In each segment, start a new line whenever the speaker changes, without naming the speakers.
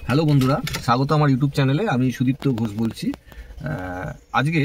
Hello বন্ধুরা, স্বাগত আমার ইউটিউব চ্যানেলে। আমি সুদীপ্ত ঘোষ বলছি। আজকে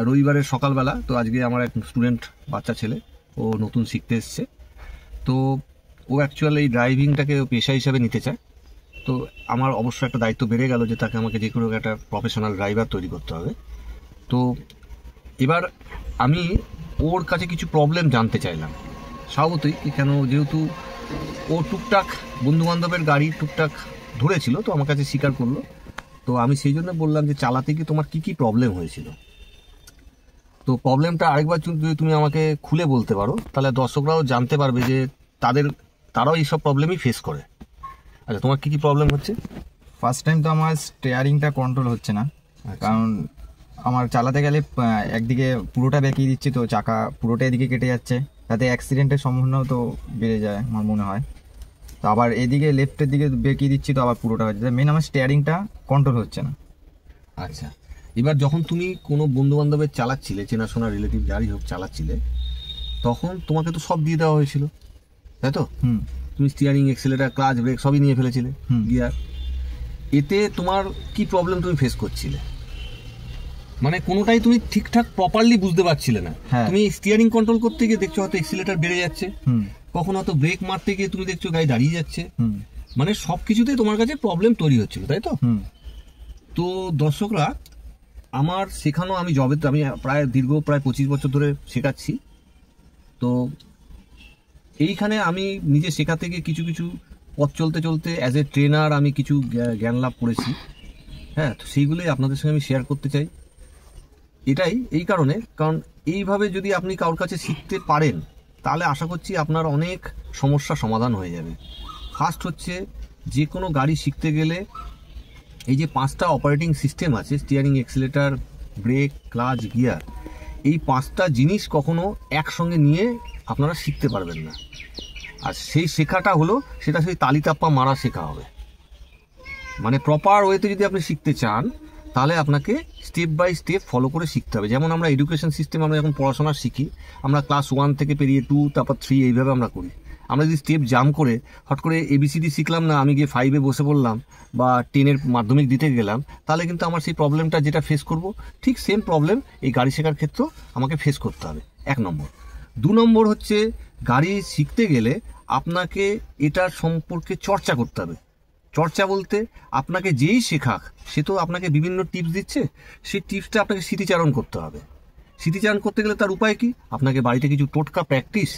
রবিবারের সকালবেলা। তো আজকে আমার এক স্টুডেন্ট বাচ্চা ছেলে, ও নতুন শিখতে এসছে। তো ও অ্যাকচুয়ালি এই ড্রাইভিংটাকে পেশা হিসাবে নিতে চায়। তো আমার অবশ্য একটা দায়িত্ব বেড়ে গেল যে তাকে আমাকে যে কোনো একটা প্রফেশনাল ড্রাইভার তৈরি করতে হবে। তো এবার আমি ওর কাছে কিছু প্রবলেম জানতে চাইলাম স্বভাবতই, কেন যেহেতু ও টুকটাক বন্ধুবান্ধবের গাড়ি টুকটাক ধরেছিল, তো আমার কাছে স্বীকার করলো। তো আমি সেই জন্য বললাম যে চালাতে গিয়ে তোমার কি কি প্রবলেম হয়েছিল। তো প্রবলেমটা আরেকবার যদি তুমি আমাকে খুলে বলতে পারো, তাহলে দর্শকরাও জানতে পারবে যে তারাও এইসব প্রবলেমই ফেস করে। আচ্ছা, তোমার কি কি প্রবলেম হচ্ছে?
ফার্স্ট টাইম তো আমার স্টিয়ারিংটা কন্ট্রোল হচ্ছে না, কারণ আমার চালাতে গেলে একদিকে পুরোটা বেঁকিয়ে দিচ্ছি, তো চাকা পুরোটা এদিকে কেটে যাচ্ছে, তাতে অ্যাক্সিডেন্টের সম্ভাবনাও তো বেড়ে যায় আমার মনে হয়। তো আবার এদিকে লেফটের দিকে বেঁকিয়ে দিচ্ছি, তো আবার পুরোটা হচ্ছে। মেন আমার স্টিয়ারিংটা কন্ট্রোল হচ্ছে না।
আচ্ছা, এবার যখন তুমি কোনো বন্ধু বান্ধবের চালাচ্ছিলে, চেনাশোনা রিলেটিভ যারই হোক চালাচ্ছিলে, তখন তোমাকে তো সব দিয়ে দেওয়া হয়েছিল, তাই তো? তুমি স্টিয়ারিং, এক্সেলেটার, ক্লাচ, ব্রেক সবই নিয়ে ফেলেছিলে, গিয়ার। এতে তোমার কি প্রবলেম তুমি ফেস করছিলে? মানে কোনোটাই তুমি ঠিকঠাক প্রপারলি বুঝতে পারছিলে না। তুমি স্টিয়ারিং কন্ট্রোল করতে গিয়ে দেখছো হয়তো এক্সিলেটার বেড়ে যাচ্ছে, কখনো হয়তো ব্রেক মারতে গিয়ে তুমি দেখছো গাড়ি দাঁড়িয়ে যাচ্ছে। মানে সবকিছুতেই তোমার কাছে প্রবলেম তৈরি হচ্ছিল, তাই তো? তো দর্শকরা, আমার শেখানো, আমি প্রায় 25 বছর ধরে শেখাচ্ছি। তো এইখানে আমি নিজে শেখাতে গিয়ে কিছু কিছু পথ চলতে চলতে অ্যাজ এ ট্রেনার আমি কিছু জ্ঞান লাভ করেছি। হ্যাঁ, তো সেইগুলোই আপনাদের সঙ্গে আমি শেয়ার করতে চাই। এই কারণ এইভাবে যদি আপনি কারোর কাছে শিখতে পারেন, তাহলে আশা করছি আপনার অনেক সমস্যা সমাধান হয়ে যাবে। ফার্স্ট হচ্ছে, যে কোনো গাড়ি শিখতে গেলে এই যে 5টা অপারেটিং সিস্টেম আছে, steering, accelerator, brake, clutch, gear, এই 5টা জিনিস কখনো একসঙ্গে নিয়ে আপনারা শিখতে পারবেন না। আর সেই শেখাটা হলো, সেটা সেই তালিতাপ্পা মারা শেখা হবে। মানে প্রপার ওয়েতে যদি আপনি শিখতে চান, তাহলে আপনাকে স্টেপ বাই স্টেপ ফলো করে শিখতে হবে। যেমন আমরা এডুকেশন সিস্টেম, আমরা যখন পড়াশোনা শিখি, আমরা ক্লাস 1 থেকে পেরিয়ে 2, তারপর 3, এইভাবে আমরা করি। আমরা যদি স্টেপ জাম্প করে হট করে ABCD শিখলাম না, আমি গিয়ে 5-এ বসে পড়লাম বা 10-এর মাধ্যমিক দিতে গেলাম, তাহলে কিন্তু আমার সেই প্রবলেমটা যেটা ফেস করব, ঠিক সেম প্রবলেম এই গাড়ি শেখার ক্ষেত্রেও আমাকে ফেস করতে হবে। 1 নম্বর। 2 নম্বর হচ্ছে, গাড়ি শিখতে গেলে আপনাকে এটার সম্পর্কে চর্চা করতে হবে। চর্চা বলতে, আপনাকে যেই শেখাক সে তো আপনাকে বিভিন্ন টিপস দিচ্ছে, সেই টিপসটা আপনাকে স্মৃতিচারণ করতে হবে। স্মৃতিচারণ করতে গেলে তার উপায় কি? আপনাকে বাড়িতে কিছু টোটকা প্র্যাকটিস।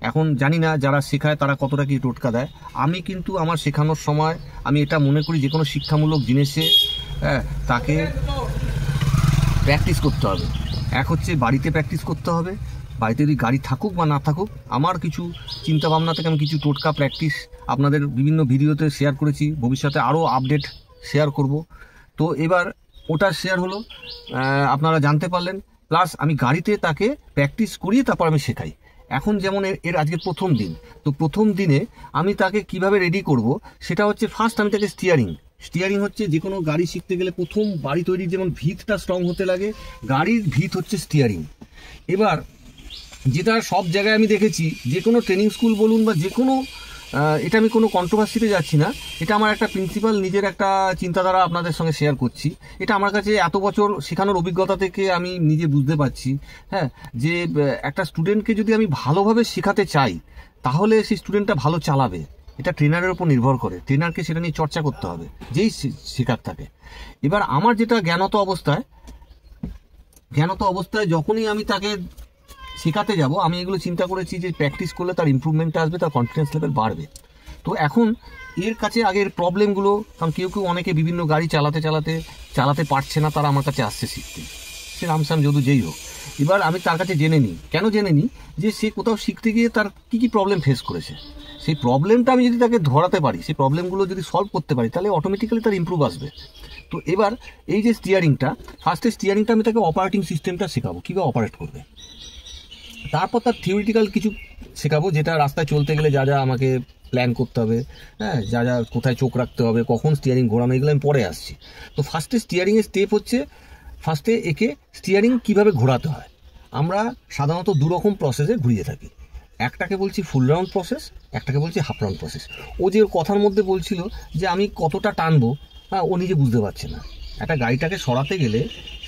এখন জানি না যারা শেখায় তারা কতটা কি টোটকা দেয়। আমি কিন্তু আমার শেখানোর সময় আমি এটা মনে করি, যে কোনো শিক্ষামূলক জিনিসে তাকে প্র্যাকটিস করতে হবে। এক হচ্ছে বাড়িতে প্র্যাকটিস করতে হবে। বাড়িতে যদি গাড়ি থাকুক বা না থাকুক, আমার কিছু চিন্তাভাবনা থেকে আমি কিছু টোটকা প্র্যাকটিস আপনাদের বিভিন্ন ভিডিওতে শেয়ার করেছি, ভবিষ্যতে আরও আপডেট শেয়ার করব। তো এবার ওটা শেয়ার হলো, আপনারা জানতে পারলেন। প্লাস আমি গাড়িতে তাকে প্র্যাকটিস করিয়ে তারপর আমি শেখাই। এখন যেমন এর আজকে প্রথম দিন, তো প্রথম দিনে আমি তাকে কিভাবে রেডি করব, সেটা হচ্ছে ফার্স্ট আমি তাকে স্টিয়ারিং হচ্ছে, যে কোনো গাড়ি শিখতে গেলে প্রথম বাড়ি তৈরির যেমন ভিতটা স্ট্রং হতে লাগে, গাড়ির ভিত হচ্ছে স্টিয়ারিং। এবার যেটা সব জায়গায় আমি দেখেছি, যে কোনো ট্রেনিং স্কুল বলুন বা যে কোনো, এটা আমি কোনো কন্ট্রোভার্সিতে যাচ্ছি না, এটা আমার একটা প্রিন্সিপাল নিজের একটা চিন্তাধারা আপনাদের সঙ্গে শেয়ার করছি। এটা আমার কাছে এত বছর শেখানোর অভিজ্ঞতা থেকে আমি নিজে বুঝতে পারছি। হ্যাঁ, যে একটা স্টুডেন্টকে যদি আমি ভালোভাবে শেখাতে চাই, তাহলে সেই স্টুডেন্টটা ভালো চালাবে। এটা ট্রেনারের উপর নির্ভর করে। ট্রেনারকে সেটা নিয়ে চর্চা করতে হবে, যেই শেখার থাকে। এবার আমার যেটা জ্ঞানত অবস্থায় যখনই আমি তাকে শেখাতে যাব, আমি এগুলো চিন্তা করেছি যে প্র্যাকটিস করলে তার ইমপ্রুভমেন্টটা আসবে, তার কনফিডেন্স লেভেল বাড়বে। তো এখন এর কাছে আগের প্রবলেমগুলো, কারণ কেউ অনেকে বিভিন্ন গাড়ি চালাতে পারছে না, তারা আমার কাছে আসছে শিখতে, সে রামশ্যাম যদু যেই হোক। এবার আমি তার কাছে জেনে নিই যে সে কোথাও শিখতে গিয়ে তার কী কী প্রবলেম ফেস করেছে। সেই প্রবলেমটা আমি যদি তাকে ধরাতে পারি, সেই প্রবলেমগুলো যদি সলভ করতে পারি, তাহলে অটোমেটিক্যালি তার ইমপ্রুভ আসবে। তো এবার এই যে ফার্স্টে স্টিয়ারিংটা আমি তাকে অপারেটিং সিস্টেমটা শেখাবো, কীভাবে অপারেট করবে। তারপর তার থিওরিটিক্যাল কিছু শেখাবো, যেটা রাস্তায় চলতে গেলে যা যা আমাকে প্ল্যান করতে হবে, হ্যাঁ, যা কোথায় চোখ রাখতে হবে, কখন স্টিয়ারিং ঘোরানো, এগুলো আমি পরে আসছি। তো ফার্স্টে স্টিয়ারিংয়ের স্টেপ হচ্ছে, ফার্স্টে একে স্টিয়ারিং কীভাবে ঘোরাতে হয়। আমরা সাধারণত 2 রকম প্রসেসে ঘুরিয়ে থাকি। একটাকে বলছি ফুল রাউন্ড প্রসেস, একটাকে বলছি হাফ রাউন্ড প্রসেস। ও যে ওর কথার মধ্যে বলছিল যে আমি কতটা টানবো, হ্যাঁ, ও নিজে বুঝতে পারছে না। একটা গাড়িটাকে সরাতে গেলে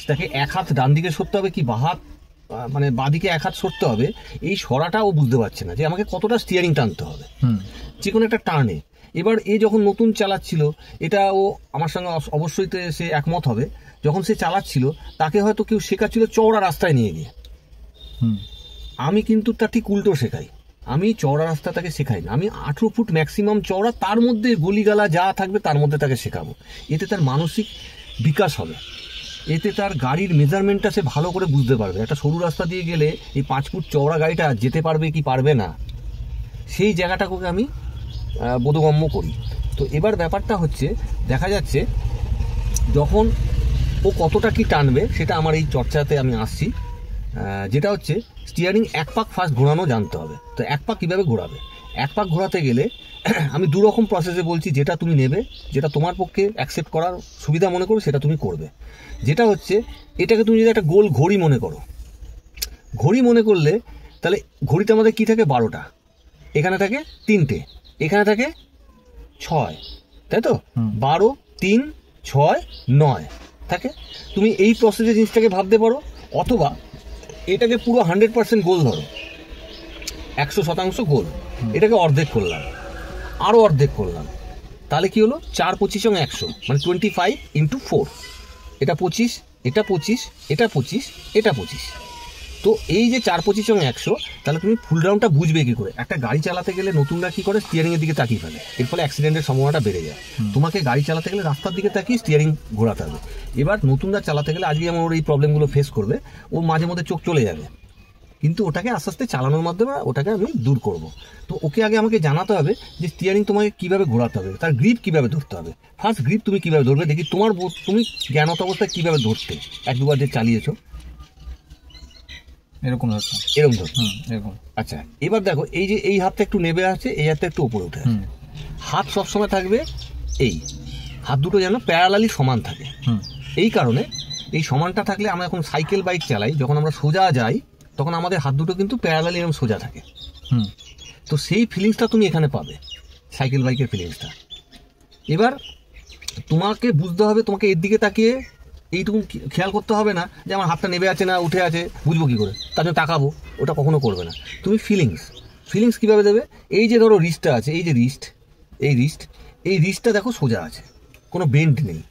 তাকে এক হাত ডান দিকে সরতে হবে কি হাত মানে বাঁদিকে এক হাত সরতে হবে, এই সরাটা ও বুঝতে পারছে না যে আমাকে কতটা স্টিয়ারিং টানতে হবে যে কোনো একটা টার্নে। এবার এ যখন নতুন চালাচ্ছিল, এটা ও আমার সঙ্গে অবশ্যই সে একমত হবে, যখন সে চালাচ্ছিল তাকে হয়তো কেউ শেখাচ্ছিল চওড়া রাস্তায় নিয়ে গিয়ে। আমি কিন্তু তা ঠিক উল্টো শেখাই, আমি চওড়া রাস্তা তাকে শেখাই না, আমি 18 ফুট ম্যাক্সিমাম চওড়া, তার মধ্যে গলিগালা যা থাকবে তার মধ্যে তাকে শেখাবো। এতে তার মানসিক বিকাশ হবে, এতে তার গাড়ির মেজারমেন্টটা সে ভালো করে বুঝতে পারবে। একটা সরু রাস্তা দিয়ে গেলে এই 5 ফুট চওড়া গাড়িটা যেতে পারবে কি পারবে না, সেই জায়গাটাকে আমি বোধগম্য করি। তো এবার ব্যাপারটা হচ্ছে, দেখা যাচ্ছে যখন ও কতটা কি টানবে সেটা আমার এই চর্চাতে আমি আসছি, যেটা হচ্ছে স্টিয়ারিং এক পাক ফার্স্ট ঘোরানো জানতে হবে। তো এক পাক কীভাবে ঘোরাবে, এক পাক ঘোরাতে গেলে আমি দু রকম প্রসেসে বলছি, যেটা তুমি নেবে, যেটা তোমার পক্ষে অ্যাকসেপ্ট করার সুবিধা মনে করো সেটা তুমি করবে। যেটা হচ্ছে, এটাকে তুমি যদি একটা গোল ঘড়ি মনে করো, ঘড়ি মনে করলে তাহলে ঘড়িতে আমাদের কী থাকে 12টা, এখানে থাকে 3টে, এখানে থাকে 6, তাই তো? 12, 3, 6, 9 থাকে। তুমি এই প্রসেসে জিনিসটাকে ভাবতে পারো, অথবা এটাকে পুরো 100% গোল ধরো, 100% গোল, এটাকে অর্ধেক করলাম, আরও অর্ধেক করলাম, তাহলে কি হলো 4, 25, 100, মানে 25 × 4, এটা 25, এটা 25, এটা 25, এটা 25। তো এই যে 4, 25, 100, তাহলে তুমি ফুল রাউন্ডটা বুঝবে কি করে? একটা গাড়ি চালাতে গেলে নতুনরা কি করে, স্টিয়ারিংয়ের দিকে তাকিয়ে ফেলে, এর ফলে অ্যাক্সিডেন্টের সম্ভাবনাটা বেড়ে যায়। তোমাকে গাড়ি চালাতে গেলে রাস্তার দিকে তাকিয়ে স্টিয়ারিং ঘোরাতে হবে। এবার নতুনরা চালাতে গেলে, আজকে যেমন ওর এই প্রবলেমগুলো ফেস করবে, ও মাঝে মধ্যে চোখ চলে যাবে, কিন্তু ওটাকে আস্তে আস্তে চালানোর মাধ্যমে ওটাকে আমি দূর করব। তো ওকে আগে আমাকে জানাতে হবে যে স্টিয়ারিং তোমাকে কীভাবে ঘোরাতে হবে, তার গ্রিপ কীভাবে ধরতে হবে। ফার্স্ট গ্রিপ তুমি কীভাবে ধরবে দেখি, তুমি জ্ঞানত অবস্থায় কীভাবে ধরতে, 1-2 বার যে চালিয়েছো
এরকম ধরতে,
এরকম। আচ্ছা, এবার দেখো এই যে এই হাতটা একটু নেবে আছে, এই হাতটা একটু উপরে উঠে আছে, হাত সবসময় থাকবে এই হাত দুটো যেন প্যারালালি সমান থাকে। এই কারণে এই সমানটা থাকলে, আমরা এখন সাইকেল বাইক চালাই, যখন আমরা সোজা যাই তখন আমাদের হাত দুটো কিন্তু প্যারালালি এরকম সোজা থাকে। তো সেই ফিলিংসটা তুমি এখানে পাবে, সাইকেল বাইকের ফিলিংসটা। এবার তোমাকে বুঝতে হবে, তোমাকে এর দিকে তাকিয়ে এইটুকু খেয়াল করতে হবে না যে আমার হাতটা নেবে আছে না উঠে আছে, বুঝবো কী করে, তার জন্য তাকাবো, ওটা কখনো করবে না। তুমি ফিলিংস কীভাবে দেবে, এই যে ধরো রিস্টটা আছে, এই যে এই রিস্টটা দেখো সোজা আছে, কোনো বেন্ড নেই।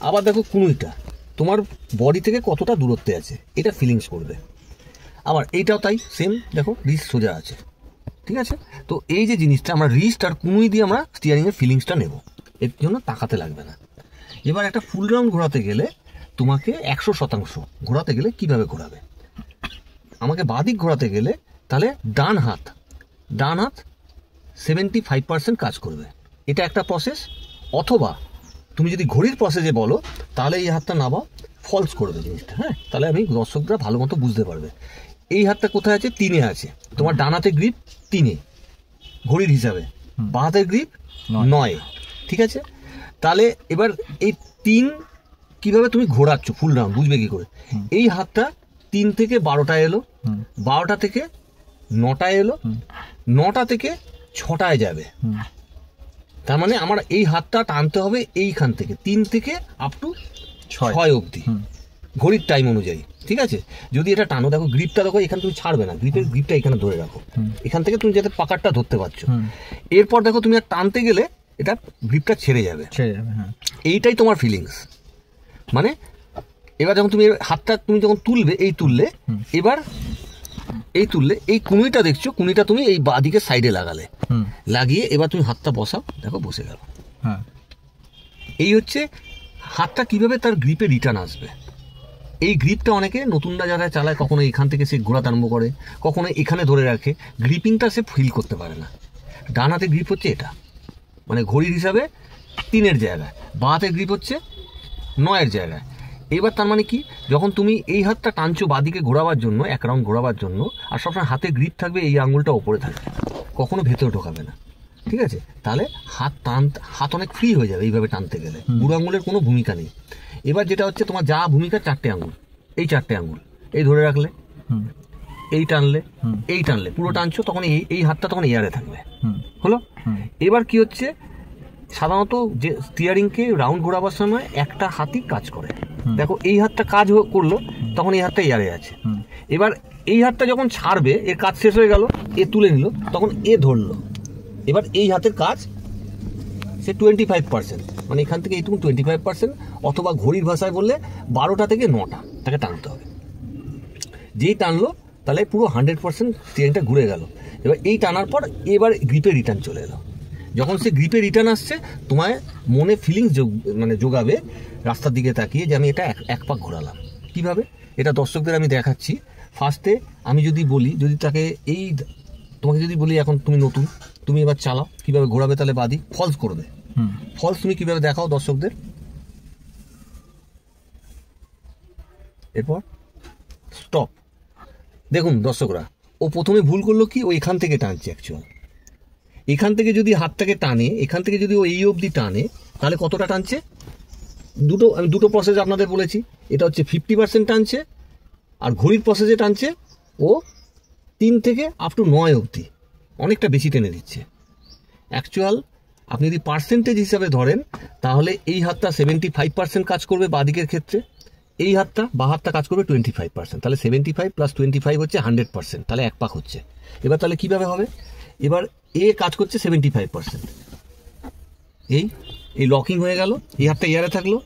আবার দেখো কুনুইটা তোমার বডি থেকে কতটা দূরত্বে আছে, এটা ফিলিংস করবে। আবার এইটাও তাই, সেম, দেখো রিস্ট সোজা আছে, ঠিক আছে? তো এই যে জিনিসটা আমরা রিস্ট আর কুনুই দিয়ে আমরা স্টিয়ারিংয়ের ফিলিংসটা নেব, এর জন্য তাকাতে লাগবে না। এবার একটা ফুল রাউন্ড ঘোরাতে গেলে তোমাকে 100% ঘোরাতে গেলে কিভাবে ঘোরাবে, আমাকে বাদিক ঘোরাতে গেলে তাহলে ডান হাত 75% কাজ করবে, এটা একটা প্রসেস। অথবা তুমি যদি ঘড়ির প্রসেসে বলো, তাহলে এই হাতটা নাবা ফলস করবে জিনিসটা, হ্যাঁ, তাহলে আমি দর্শকরা ভালো মতো বুঝতে পারবে। এই হাতটা কোথায় আছে, 3-এ আছে, তোমার ডান হাতে গ্রিপ 3-এ ঘড়ির হিসাবে, বাঁ হাতের গ্রিপ 9-এ, ঠিক আছে? তাহলে এবার এই 3 কিভাবে তুমি ঘোরাচ্ছ ফুল রাউন্ড বুঝবে কি করে, এই হাতটা 3 থেকে 12টা এলো, 12টা থেকে 9টায় এলো, 9টা থেকে 6টায় যাবে। তার মানে আমার এই হাতটা টানতে হবে এইখান থেকে 3 থেকে আপ টু 6 অবধি ঘড়ির টাইম অনুযায়ী, ঠিক আছে? যদি এটা টানো, দেখো গ্রিপটা দেখো, এখানে তুমি ছাড়বে না, গ্রিপটা এখানে ধরে রাখো, এখান থেকে তুমি যাতে পাকারটা ধরতে পারছো। এরপর দেখো তুমি আর টানতে গেলে এটা গ্রিপটা ছেড়ে যাবে। এইটাই তোমার ফিলিংস। মানে এবার যখন তুমি হাতটা তুমি যখন তুলবে, এবার এই কুনুইটা দেখছো, কুনুইটা তুমি এই বাঁদিকে সাইডে লাগিয়ে এবার তুমি হাতটা বসাও, দেখো বসে গেল। এই হচ্ছে হাতটা কিভাবে তার গ্রিপে রিটার্ন আসবে। এই গ্রিপটা অনেকে নতুনরা যারা চালায়, কখনো এখান থেকে সে ঘোরাতে আরম্ভ করে, কখনো এখানে ধরে রাখে, গ্রিপিংটা সে ফিল করতে পারে না। ডান হাতে গ্রিপ হচ্ছে এটা, মানে ঘড়ির হিসাবে 3-এর জায়গায়, বাঁ হাতের গ্রিপ হচ্ছে 9-এর জায়গায়। এবার তার মানে কি, যখন তুমি এই হাতটা টানছো বাঁদিকে ঘোরাবার জন্য, 1 রাউন্ড ঘোরাবার জন্য, আর সবসময় হাতে গ্রিপ থাকবে, এই আঙুলটা ওপরে থাকবে, কখনো ভেতরে ঢোকাবে না, ঠিক আছে? তাহলে হাত অনেক ফ্রি হয়ে যাবে এইভাবে টানতে গেলে, বুড়ো আঙুলের কোনো ভূমিকা নেই। এবার যেটা হচ্ছে তোমার যা ভূমিকা, 4টে আঙুল, এই 4টে আঙুল এই ধরে রাখলে, এই টানলে এই টানলে পুরো টানছো, তখন এই হাতটা তখন এয়ারে থাকবে। হলো? এবার কি হচ্ছে, সাধারণত যে স্টিয়ারিংকে রাউন্ড ঘোরাবার সময় একটা হাতই কাজ করে। দেখো এই হাতটা কাজ করলো, তখন এই হাতটা এয়ারে আছে। এবার এই হাতটা যখন ছাড়বে, এর কাজ শেষ হয়ে গেল, এ তুলে নিল, তখন এ ধরলো। এবার এই হাতের কাজ সে 25%, মানে এখান থেকে এইটুকু 25%, অথবা ঘড়ির ভাষায় বললে 12টা থেকে 9টা তাকে টানতে হবে। যেই টানলো তাহলে পুরো 100% স্টিয়ারিংটা ঘুরে গেল। এবার এই টানার পর এবার গ্রিপে রিটার্ন চলে এলো। যখন সে গ্রিপে রিটার্ন আসছে, তোমায় মনে ফিলিংস মানে যোগাবে রাস্তার দিকে তাকিয়ে যে আমি এটা এক পাক ঘোরালাম। কিভাবে এটা দর্শকদের আমি দেখাচ্ছি। ফার্স্টে আমি যদি বলি, যদি তাকে তোমাকে যদি বলি এখন তুমি নতুন, তুমি এবার চালাও, কিভাবে ঘোরাবে, তাহলে বাদি ফলস করবে। ফলস তুমি কিভাবে দেখাও দর্শকদের। এরপর স্টপ। দেখুন দর্শকরা, ও প্রথমে ভুল করলো কি, ও এখান থেকে টানছে। অ্যাকচুয়াল এখান থেকে যদি হাতটাকে টানে, এখান থেকে যদি ও এই অবধি টানে, তাহলে কতটা টানছে? আমি দুটো প্রসেস আপনাদের বলেছি। এটা হচ্ছে 50% টানছে, আর ঘড়ির প্রসেসে টানছে ও 3 থেকে আপ টু 9 অবধি, অনেকটা বেশি টেনে দিচ্ছে। অ্যাকচুয়াল আপনি যদি পার্সেন্টেজ হিসাবে ধরেন, তাহলে এই হাতটা 75% কাজ করবে বাঁদিকের ক্ষেত্রে, এই হাতটা বা হাতটা কাজ করবে 25%। তাহলে 75 + 25 হচ্ছে 100%, তাহলে এক পাক হচ্ছে। এবার তাহলে কিভাবে হবে, এবার এ কাজ করছে 75%, এই লকিং হয়ে গেল, এই হাতটা এয়ারে থাকলো,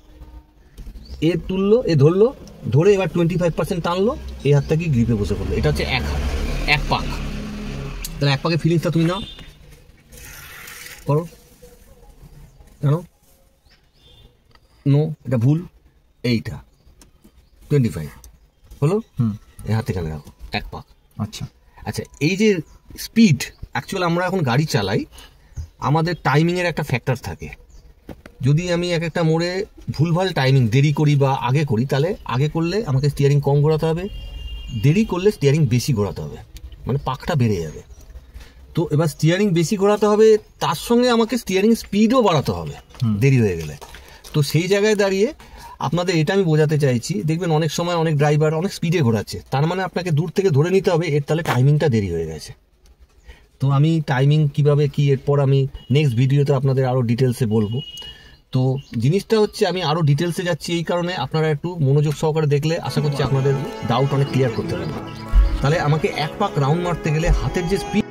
এ তুললো, এ ধরলো, ধরে এবার 25% টানলো, এই হাতটা কি গ্রিপে বসে পড়লো। এটা হচ্ছে এক পাক। তাহলে এক পাকের ফিলিংসটা তুমি নাও, করো। কেন নো, এটা ভুল। এইটা 25 হলো, এই হাতে এখানে রাখো, এক পাক।
আচ্ছা
আচ্ছা, এই যে স্পিড, অ্যাকচুয়ালি আমরা এখন গাড়ি চালাই, আমাদের টাইমিংয়ের একটা ফ্যাক্টর থাকে। যদি আমি একটা মোড়ে ভুলভাল টাইমিং দেরি করি বা আগে করি, তাহলে আগে করলে আমাকে স্টিয়ারিং কম ঘোরাতে হবে, দেরি করলে স্টিয়ারিং বেশি ঘোরাতে হবে, মানে পাকটা বেড়ে যাবে। তো এবার স্টিয়ারিং বেশি ঘোরাতে হবে, তার সঙ্গে আমাকে স্টিয়ারিং স্পিডও বাড়াতে হবে দেরি হয়ে গেলে। তো সেই জায়গায় দাঁড়িয়ে আপনাদের এটা আমি বোঝাতে চাইছি, দেখবেন অনেক সময় অনেক ড্রাইভার অনেক স্পিডে ঘোরাচ্ছে, তার মানে আপনাকে দূর থেকে ধরে নিতে হবে এর তাহলে টাইমিংটা দেরি হয়ে গেছে। তো আমি টাইমিং কিভাবে কি এরপর আমি নেক্সট ভিডিওতে আপনাদের আরও ডিটেলসে বলবো। তো জিনিসটা হচ্ছে আমি আরও ডিটেলসে যাচ্ছি এই কারণে, আপনারা একটু মনোযোগ সহকারে দেখলে আশা করছি আপনাদের ডাউট অনেক ক্লিয়ার করতে পারবেন। তাহলে আমাকে এক পাক রাউন্ড মারতে গেলে হাতের যে স্পিড